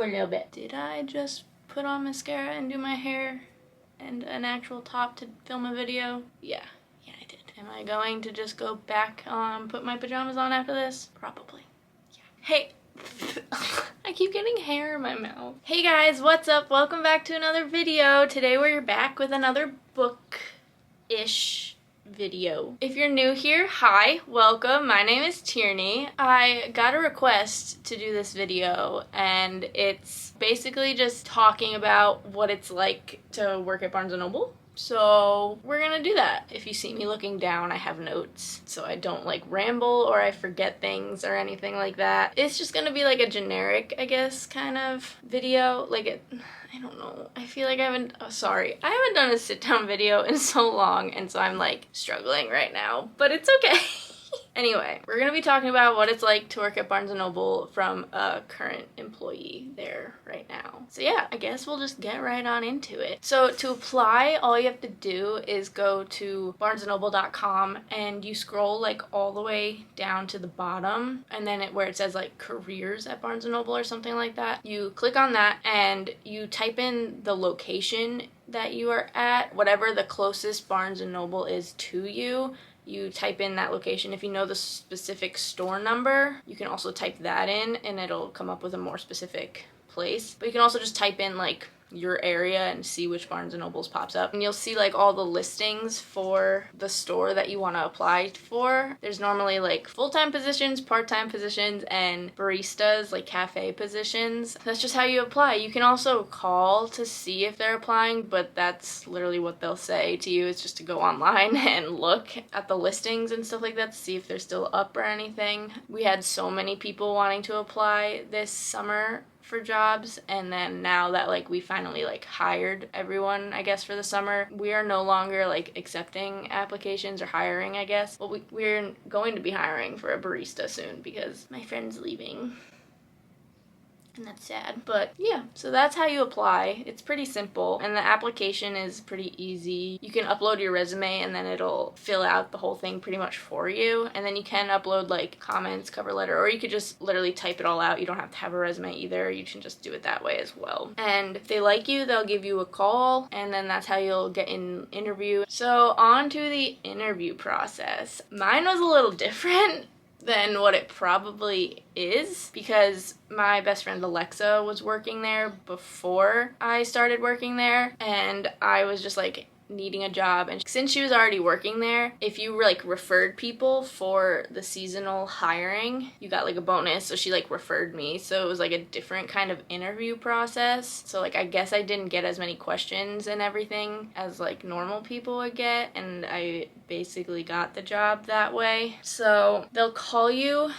over a little bit. Did I just put on mascara and do my hair and an actual top to film a video? Yeah, I did. Am I going to just go back put my pajamas on after this? Probably. Yeah. Hey. I keep getting hair in my mouth. Hey guys, what's up? Welcome back to another video. Today we're back with another book-ish video. If you're new here, hi, welcome. My name is Tierney. I got a request to do this video, and it's basically just talking about what it's like to work at Barnes & Noble. So we're gonna do that. If you see me looking down, I have notes so I don't like ramble or I forget things or anything like that. It's just gonna be like a generic, I guess, kind of video. Like I don't know. I feel like I haven't done a sit down video in so long, and so I'm like struggling right now, but it's okay. Anyway, we're gonna be talking about what it's like to work at Barnes & Noble from a current employee there right now. So yeah, I guess we'll just get right on into it. So to apply, all you have to do is go to barnesandnoble.com and you scroll like all the way down to the bottom, and then where it says like careers at Barnes & Noble or something like that, you click on that and you type in the location that you are at, whatever the closest Barnes & Noble is to you. You type in that location. If you know the specific store number, you can also type that in and it'll come up with a more specific place. But you can also just type in like your area and see which Barnes & Nobles pops up. And you'll see like all the listings for the store that you want to apply for. There's normally like full-time positions, part-time positions, and baristas, like cafe positions. That's just how you apply. You can also call to see if they're applying, but that's literally what they'll say to you. It's just to go online and look at the listings and stuff like that to see if they're still up or anything. We had so many people wanting to apply this summer for jobs, and then now that like we finally like hired everyone, I guess, for the summer, we are no longer like accepting applications or hiring, I guess. Well, we're going to be hiring for a barista soon because my friend's leaving. And that's sad. But yeah, so that's how you apply. It's pretty simple, and the application is pretty easy. You can upload your resume and then it'll fill out the whole thing pretty much for you. And then you can upload like comments, cover letter, or you could just literally type it all out. You don't have to have a resume either. You can just do it that way as well. And if they like you, they'll give you a call, and then that's how you'll get an interview. So on to the interview process. Mine was a little different than what it probably is, because my best friend Alexa was working there before I started working there, and I was just like needing a job. And since she was already working there, if you like referred people for the seasonal hiring, you got like a bonus. So she like referred me, so it was like a different kind of interview process. So like I guess I didn't get as many questions and everything as like normal people would get, and I basically got the job that way. So they'll call you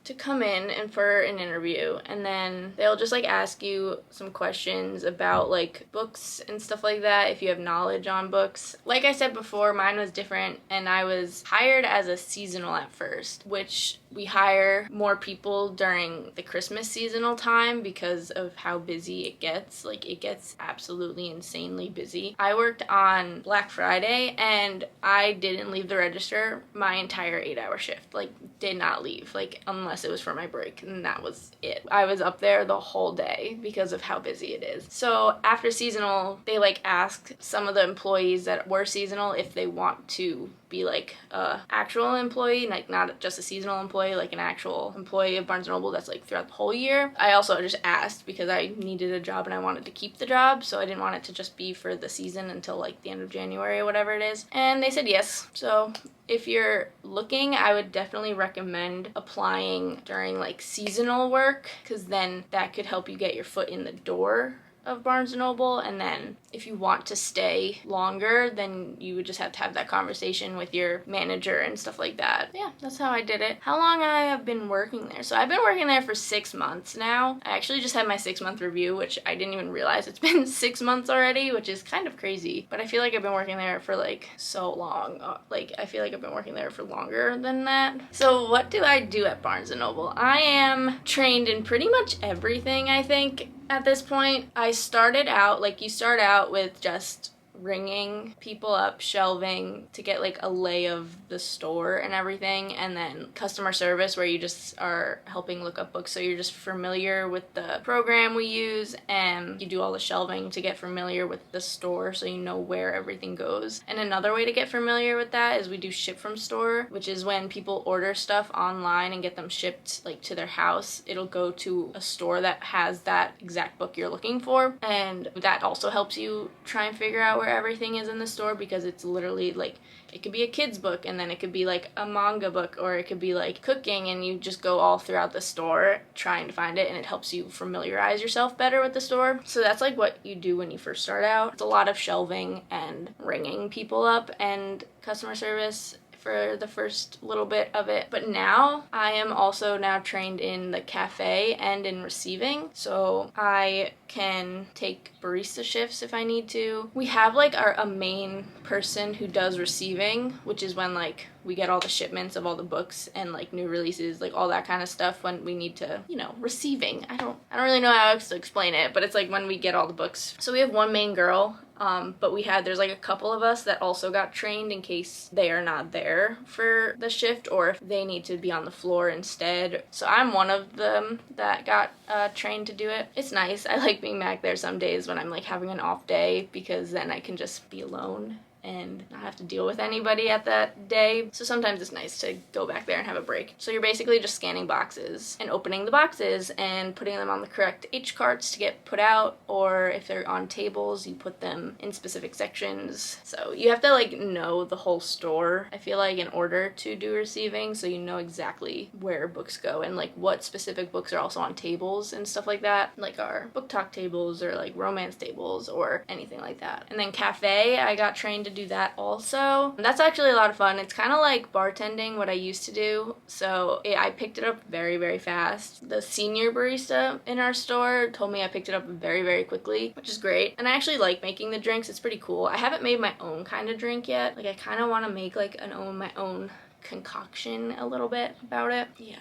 to come in and for an interview, and then they'll just like ask you some questions about like books and stuff like that, if you have knowledge on books. Like I said before, mine was different, and I was hired as a seasonal at first, which we hire more people during the Christmas seasonal time because of how busy it gets. Like it gets absolutely insanely busy. I worked on Black Friday and I didn't leave the register my entire 8-hour shift. Like did not leave, like unless it was for my break, and that was it. I was up there the whole day because of how busy it is. So after seasonal, they like asked some of the employees that were seasonal if they want to be like a actual employee, like not just a seasonal employee, like an actual employee of Barnes & Noble that's like throughout the whole year. I also just asked because I needed a job and I wanted to keep the job, so I didn't want it to just be for the season until like the end of January or whatever it is. And they said yes. So if you're looking, I would definitely recommend applying during like seasonal work, because then that could help you get your foot in the door of Barnes & Noble, and then if you want to stay longer, then you would just have to have that conversation with your manager and stuff like that. Yeah, that's how I did it. How long I have been working there? So I've been working there for 6 months now. I actually just had my 6-month review, which I didn't even realize it's been 6 months already, which is kind of crazy. But I feel like I've been working there for like so long. Like I feel like I've been working there for longer than that. So what do I do at Barnes & Noble? I am trained in pretty much everything, I think. At this point, I started out, like you start out with just ringing people up, shelving to get like a lay of the store and everything, and then customer service where you just are helping look up books, so you're just familiar with the program we use, and you do all the shelving to get familiar with the store so you know where everything goes. And another way to get familiar with that is we do ship from store, which is when people order stuff online and get them shipped like to their house, it'll go to a store that has that exact book you're looking for, and that also helps you try and figure out where everything is in the store, because it's literally like, it could be a kid's book, and then it could be like a manga book, or it could be like cooking, and you just go all throughout the store trying to find it, and it helps you familiarize yourself better with the store. So that's like what you do when you first start out. It's a lot of shelving and ringing people up and customer service for the first little bit of it. But now I am also now trained in the cafe and in receiving, so I can take barista shifts if I need to. We have like a main person who does receiving, which is when like we get all the shipments of all the books and like new releases, like all that kind of stuff when we need to, you know, receiving. I don't really know how else to explain it, but it's like when we get all the books. So we have one main girl, but there's like a couple of us that also got trained in case they are not there for the shift or if they need to be on the floor instead. So I'm one of them that got trained to do it. It's nice. I like being back there some days when I'm like having an off day, because then I can just be alone and not have to deal with anybody at that day. So sometimes it's nice to go back there and have a break. So you're basically just scanning boxes and opening the boxes and putting them on the correct H carts to get put out, or if they're on tables, you put them in specific sections. So you have to like know the whole store, I feel like, in order to do receiving, so you know exactly where books go and like what specific books are also on tables and stuff like that, like our book talk tables or like romance tables or anything like that. And then cafe, I got trained to do that also. That's actually a lot of fun. It's kind of like bartending, what I used to do, so I picked it up very, very fast. The senior barista in our store told me I picked it up very, very quickly, which is great. And I actually like making the drinks. It's pretty cool. I haven't made my own kind of drink yet. Like I kind of want to make like my own concoction a little bit about it. Yeah,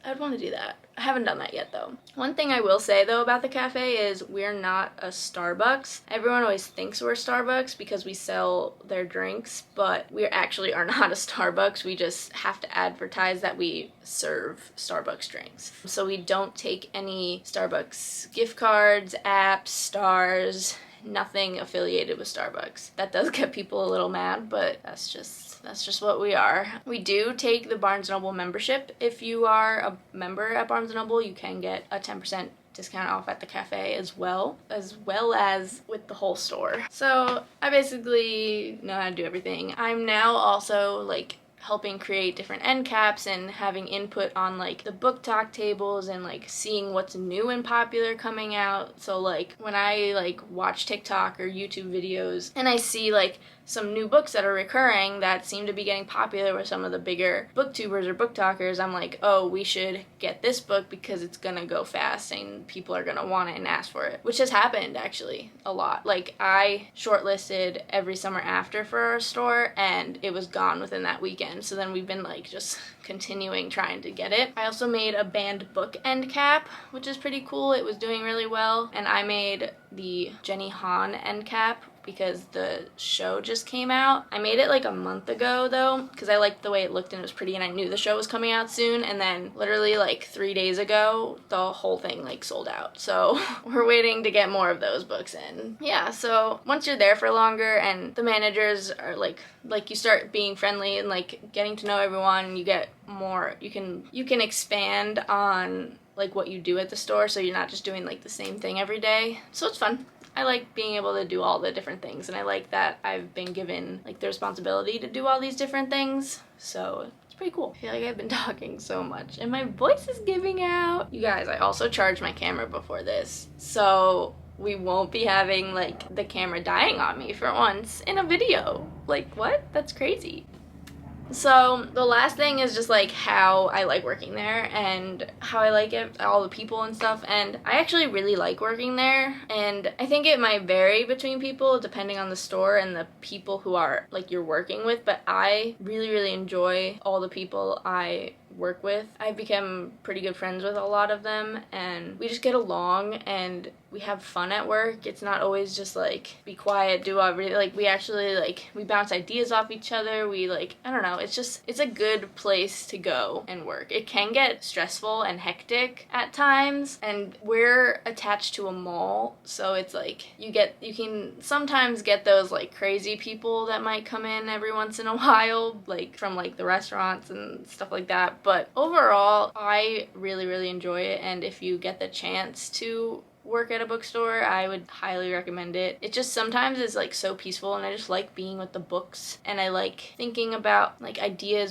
I'd want to do that. I haven't done that yet though. One thing I will say though about the cafe is we're not a Starbucks. Everyone always thinks we're Starbucks because we sell their drinks, but we actually are not a Starbucks. We just have to advertise that we serve Starbucks drinks. So we don't take any Starbucks gift cards, apps, stars, nothing affiliated with Starbucks. That does get people a little mad, but that's just what we are. We do take the Barnes & Noble membership. If you are a member at Barnes & Noble, you can get a 10% discount off at the cafe as well as with the whole store. So I basically know how to do everything. I'm now also like helping create different end caps and having input on like the book talk tables and like seeing what's new and popular coming out. So like when I like watch TikTok or YouTube videos and I see like some new books that are recurring that seem to be getting popular with some of the bigger booktubers or book talkers, I'm like, oh, we should get this book because it's gonna go fast and people are gonna want it and ask for it, which has happened actually a lot. Like I shortlisted Every Summer After for our store and it was gone within that weekend, so then we've been like just continuing trying to get it. I also made a banned book end cap, which is pretty cool. It was doing really well. And I made the Jenny Han end cap because the show just came out. I made it like a month ago though, because I liked the way it looked and it was pretty and I knew the show was coming out soon, and then literally like 3 days ago, the whole thing like sold out. So we're waiting to get more of those books in. Yeah, so once you're there for longer and the managers are like you start being friendly and like getting to know everyone, you get more, you can expand on like what you do at the store, so you're not just doing like the same thing every day. So it's fun. I like being able to do all the different things, and I like that I've been given like the responsibility to do all these different things, so it's pretty cool. I feel like I've been talking so much and my voice is giving out. You guys, I also charged my camera before this, so we won't be having like the camera dying on me for once in a video. Like what? That's crazy. So the last thing is just like how I like working there and how I like it, all the people and stuff, and I actually really like working there, and I think it might vary between people depending on the store and the people who are like you're working with, but I really, really enjoy all the people I work with. I've become pretty good friends with a lot of them and we just get along and we have fun at work. It's not always just like be quiet, do everything. Like we actually like we bounce ideas off each other. We like, I don't know, it's a good place to go and work. It can get stressful and hectic at times, and we're attached to a mall, so it's like you can sometimes get those like crazy people that might come in every once in a while, like from like the restaurants and stuff like that. But overall, I really enjoy it, and if you get the chance to work at a bookstore, I would highly recommend it. It just sometimes is like so peaceful, and I just like being with the books, and I like thinking about like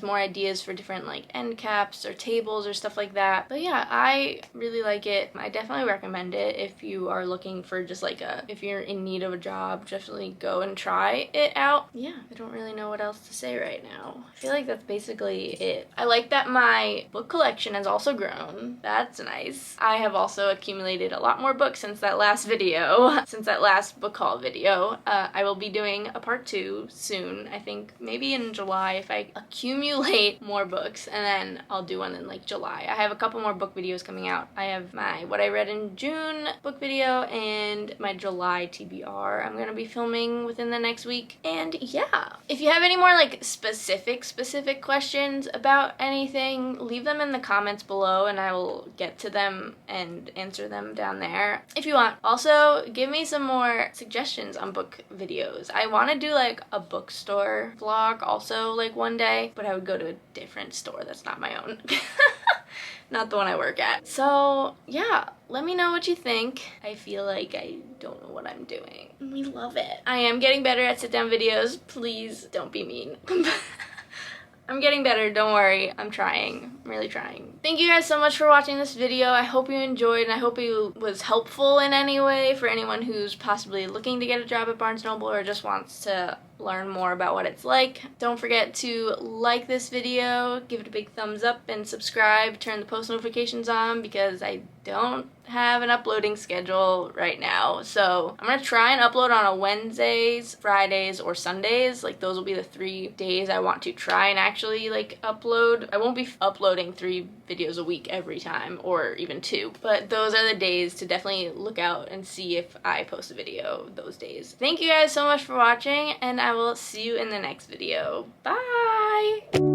more ideas for different like end caps or tables or stuff like that. But yeah, I really like it. I definitely recommend it if you are looking for just like if you're in need of a job, definitely go and try it out. Yeah, I don't really know what else to say right now. I feel like that's basically it. I like that my book collection has also grown. That's nice. I have also accumulated a lot more books since that last book haul video. I will be doing a part 2 soon, I think maybe in July if I accumulate more books, and then I'll do one in like July. I have a couple more book videos coming out. I have my what I read in June book video and my July TBR I'm gonna be filming within the next week. And yeah, if you have any more like specific questions about anything, leave them in the comments below and I will get to them and answer them down there if you want. Also, give me some more suggestions on book videos. I want to do like a bookstore vlog also like one day, but I would go to a different store that's not my own. Not the one I work at. So yeah, let me know what you think. I feel like I don't know what I'm doing. We love it. I am getting better at sit down videos. Please don't be mean. I'm getting better, don't worry. I'm trying. I'm really trying. Thank you guys so much for watching this video. I hope you enjoyed, and I hope it was helpful in any way for anyone who's possibly looking to get a job at Barnes & Noble or just wants to learn more about what it's like. Don't forget to like this video, give it a big thumbs up, and subscribe. Turn the post notifications on because I don't have an uploading schedule right now. So I'm gonna try and upload on a Wednesdays, Fridays, or Sundays. Like those will be the 3 days I want to try and actually like upload. I won't be uploading 3 videos a week every time, or even 2, but those are the days to definitely look out and see if I post a video those days. Thank you guys so much for watching, and I will see you in the next video. Bye!